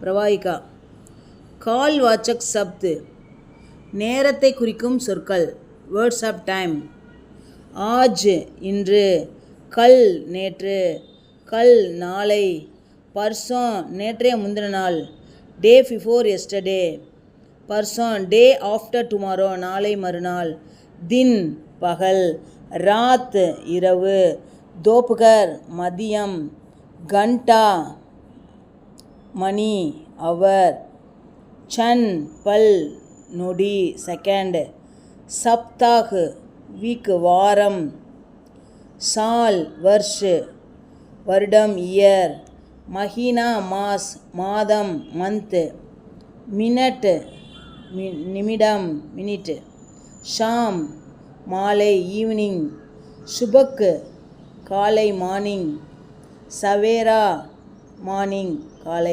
பிரவாகிகா. கால்வாச்சக் சப்த் நேரத்தை குறிக்கும் சொற்கள். Words of time. ஆஜ் இன்று, கல் நேற்று, கல் நாளை, பர்சோன் நேற்றைய முந்தின நாள், டே பிஃபோர் எஸ்டர்டே, பர்சோன் டே ஆஃப்டர் டுமாரோ நாளை மறுநாள், தின் பகல், ராத் இரவு, தோப்கர் மதியம், கண்டா மணி அவர், சன் பல் நொடி செகண்ட், சப்தாக் வீக் வாரம், சால் வருஷ வருடம் இயர், மஹீனா மாஸ் மாதம் மந்த், மினட் நிமிடம் மினிட், ஷாம் மாலை ஈவினிங், சுபக் காலை மார்னிங், சவேரா மார்னிங் காலை.